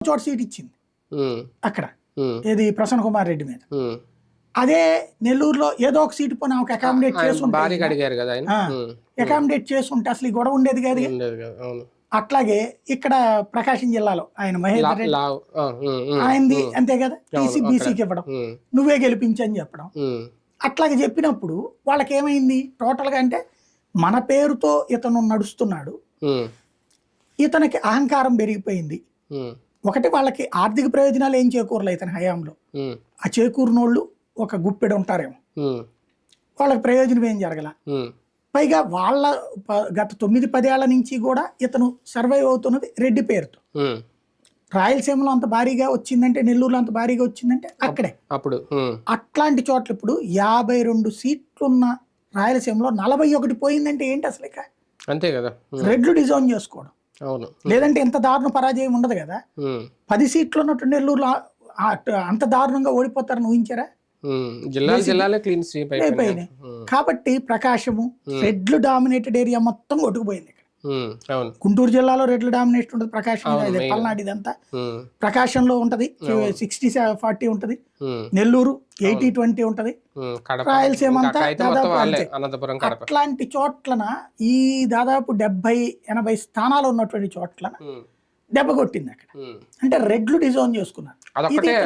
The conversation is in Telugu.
చోట సీట్ ఇచ్చింది ఉమ్, అక్కడ ఉమ్, ఏది ప్రసన్న కుమార్ రెడ్డి మీద. ఉమ్. అదే నెల్లూరులో ఏదో ఒక సీటు పోనీ ఒక అకామిడేట్ ఆయన చేసుంటే భారీగా అడిగారు కదా ఆయన. అకామిడేట్ చేసుంటే అసలు ఈ గొడవ ఉండేది కాదు. ఉండేది కదా, అవును. అట్లాగే ఇక్కడ ప్రకాశం జిల్లాలో ఆయన మహేందర్ రెడ్డి లావ్, ఆయనది అంతే కదా, టీసీ అవును, బీసీకి ఇవ్వడం, నువ్వే గెలిపించని చెప్పడం. అట్లాగే చెప్పినప్పుడు వాళ్ళకి ఏమైంది టోటల్గా అంటే మన పేరుతో ఇతను నడుస్తున్నాడు, ఇతనికి అహంకారం పెరిగిపోయింది. ఒకటి వాళ్ళకి ఆర్థిక ప్రయోజనాలు ఏం చేకూరలే ఇతని హయాంలో, ఆ చేకూరినోళ్ళు ఒక గుప్పెడు ఉంటారేమో, వాళ్ళకి ప్రయోజనం ఏం జరగల. పైగా వాళ్ళ గత 9-10 ఏళ్ల నుంచి కూడా ఇతను సర్వైవ్ అవుతున్నది రెడ్డి పేరుతో. రాయలసీమలో అంత భారీగా వచ్చిందంటే, నెల్లూరులో అంత భారీగా వచ్చిందంటే అక్కడే. అప్పుడు అట్లాంటి చోట్ల ఇప్పుడు 52 సీట్లున్న రాయలసీమలో 41 పోయిందంటే ఏంటి అసలు? ఇక అంతే కదా, రెడ్లు డిజైన్ చేసుకోవడం, అవును. లేదంటే ఎంత దారుణ పరాజయం ఉండదు కదా. 10 సీట్లు ఉన్నట్టు నెల్లూరులో అంత దారుణంగా ఓడిపోతారని ఊహించారా? జిల్లాలే క్లీన్ స్వీప్ అయిపోయినాయి. కాబట్టి ప్రకాశము రెడ్లు డామినేటెడ్ ఏరియా మొత్తం కొట్టుకుపోయింది. అవును. గుంటూరు జిల్లాలో రెడ్లు డామినేషన్ ఉంటుంది, ప్రకాశం పల్నాడు ఇదంతా ప్రకాశంలో ఉంటది, 60-40 ఉంటది, నెల్లూరు 80-20 ఉంటది, రాయలసీమ అంతా దాదాపు అంతే. అట్లాంటి చోట్లన ఈ దాదాపు 70-80 స్థానాలు ఉన్నటువంటి చోట్లన దెబ్బ కొట్టింది అక్కడ. అంటే రెడ్లు డిజైన్ చేసుకున్నారు.